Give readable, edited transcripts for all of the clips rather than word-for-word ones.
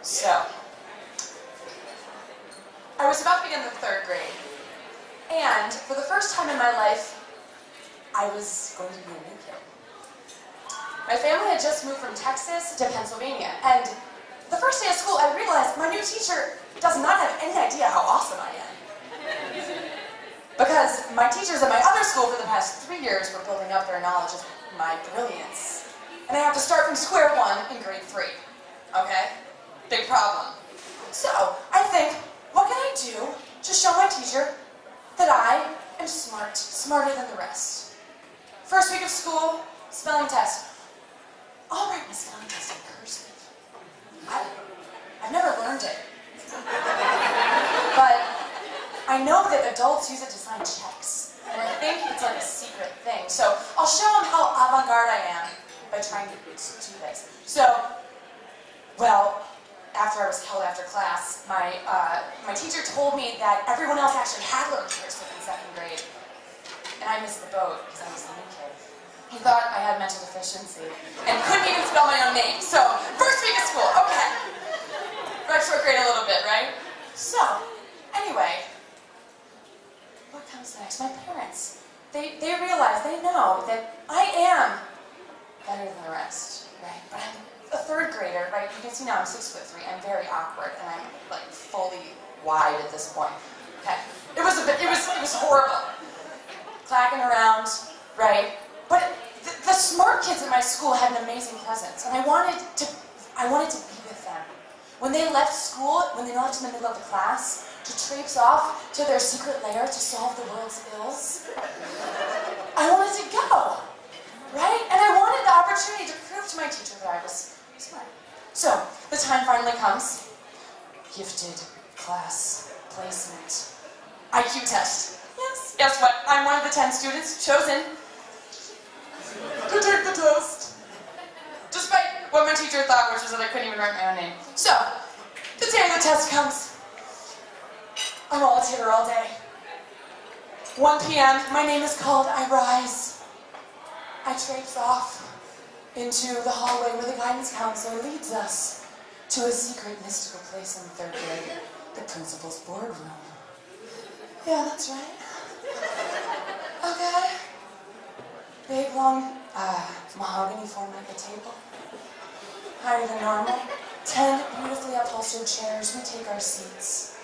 So, I was about to begin the 3rd grade, and for the first time in my life, I was going to be a new kid. My family had just moved from Texas to Pennsylvania, and the first day of school, I realized my new teacher does not have any idea how awesome I am. Because my teachers at my other school for the past 3 years were building up their knowledge of my brilliance. And I have to start from square one in grade 3. Okay? Big problem. So, I think, what can I do to show my teacher that I am smart, smarter than the rest? First week of school, spelling test. I'll write my spelling test in cursive. I've never learned it. But I know that adults use it to sign checks. And I think it's like a secret thing. So I'll show them how avant-garde I am by trying to do this. So, well, after I was held after class, my teacher told me that everyone else actually had learned cursive in 2nd grade. And I missed the boat because I was the new kid. He thought I had mental deficiency and couldn't even spell my own name. So, first week of school, okay. Retrograde a little bit, right? So, anyway, what comes next? My parents, they realize, they know that I am better than the rest, right? But I'm a 3rd grader, right? You can see now I'm 6'3". I'm very awkward, and I'm like fully wide at this point. Okay, it was horrible, clacking around, right? But the smart kids at my school had an amazing presence, and I wanted to be with them. When they left school, when they left in the middle of the class, to traipse off to their secret lair to solve the world's ills, I wanted to go, right? And I wanted the opportunity to prove to my teacher that I was smart. So, the time finally comes. Gifted class placement. IQ test. Yes, guess what? I'm one of the 10 students chosen to take the test. Despite what my teacher thought, which was that I couldn't even write my own name. So, the day the test comes. I'm all titter all day. 1 p.m., my name is called, I rise. I traipse off into the hallway where the guidance counselor leads us to a secret mystical place in the 3rd grade, the principal's boardroom. Yeah, that's right. Okay. Big, long, mahogany form like a table. Higher than normal. 10 beautifully upholstered chairs. We take our seats.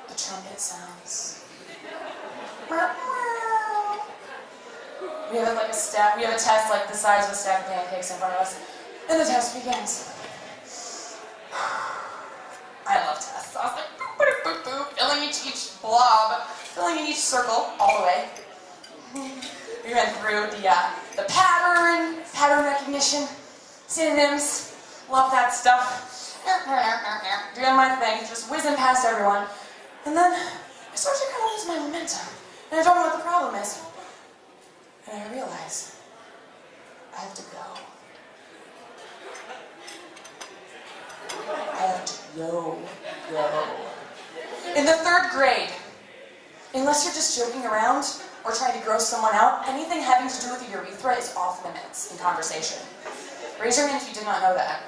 The trumpet sounds. We have like we have a test like the size of a stack of pancakes in front of us. And the test begins. I love tests. I was like, boop, boop, boop, boop, filling each blob, filling in each circle, all the way. We went through the pattern recognition, synonyms, love that stuff. Doing my thing, just whizzing past everyone. And then I started to kind of lose my momentum. And I don't know what the problem is. And I realize I have to go. I have to go. In the 3rd grade, unless you're just joking around or trying to gross someone out, anything having to do with the urethra is off limits in conversation. Raise your hand if you did not know that.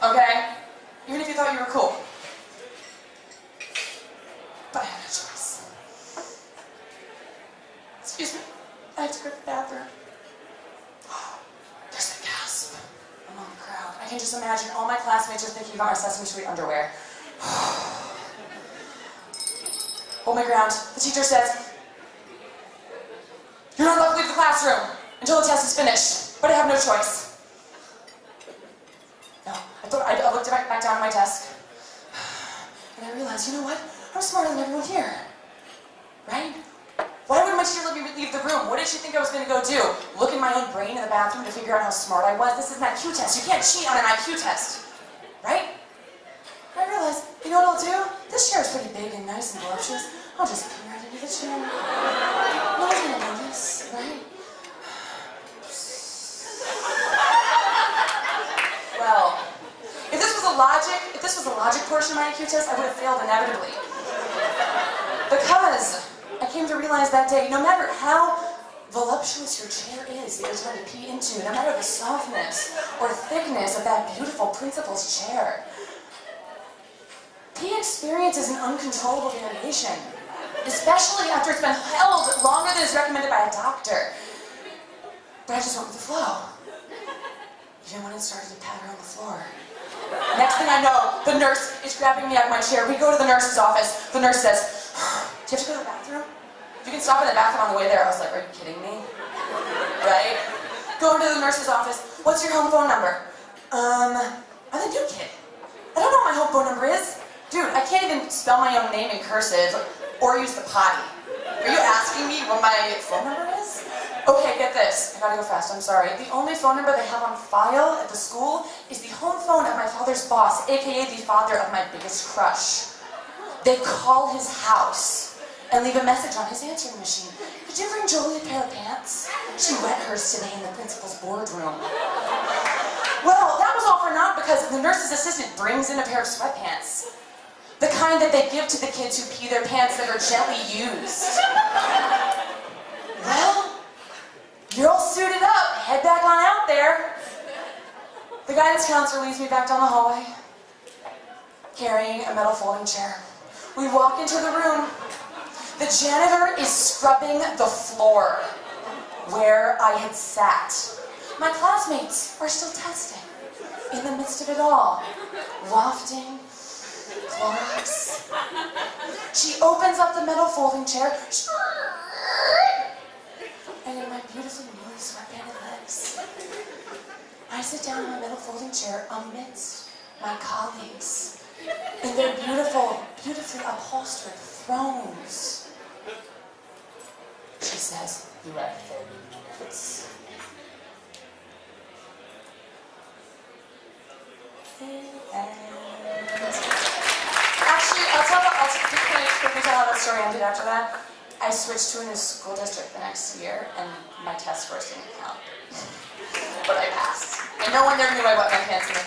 Okay? Even if you thought you were cool. But I had a choice. Excuse me, I have to go to the bathroom. There's a gasp among the crowd. I can just imagine all my classmates are thinking about my Sesame Street underwear. Hold my ground. The teacher says, "You're not allowed to leave the classroom until the test is finished, but I have no choice." No, I looked back down at my desk, and I realized, you know what? I'm smarter than everyone here, right? Why would my teacher let me leave the room? What did she think I was going to go do? Look in my own brain in the bathroom to figure out how smart I was? This is an IQ test. You can't cheat on an IQ test, right? I realized, you know what I'll do? This chair is pretty big and nice and voluptuous. I'll just put right into the chair. No one's going to notice, right? Well, if this was the logic portion of my IQ test, I would have failed inevitably. Because I came to realize that day, no matter how voluptuous your chair is that you're trying to pee into, no matter the softness or thickness of that beautiful principal's chair. Pee experiences an uncontrollable urination, especially after it's been held longer than is recommended by a doctor. But I just went with the flow. Even when it started to patter on the floor. Next thing I know, the nurse is grabbing me out of my chair. We go to the nurse's office. The nurse says, do you have to go to the bathroom? You can stop in the bathroom on the way there. I was like, are you kidding me? Right? Go into the nurse's office. What's your home phone number? I'm a new kid. I don't know what my home phone number is. Dude, I can't even spell my own name in cursive or use the potty. Are you asking me what my phone number is? Okay, get this. I gotta go fast, I'm sorry. The only phone number they have on file at the school is the home phone of my father's boss, aka the father of my biggest crush. They call his house and leave a message on his answering machine. Could you bring Joli a pair of pants? She wet hers today in the principal's boardroom. Well, that was all for naught because the nurse's assistant brings in a pair of sweatpants. The kind that they give to the kids who pee their pants that are gently used. Well, you're all suited up. Head back on out there. The guidance counselor leads me back down the hallway, carrying a metal folding chair. We walk into the room. The janitor is scrubbing the floor where I had sat. My classmates are still testing in the midst of it all. Wafting Clorox. She opens up the metal folding chair, and in my beautifully newly sweatpants legs, I sit down in my metal folding chair amidst my colleagues in their beautiful, beautifully upholstered thrones. She says, you have 30 minutes. Actually, quickly tell how that story ended after that. I switched to a new school district the next year, and my test scores didn't count. But I passed. And no one there knew I wet my pants in the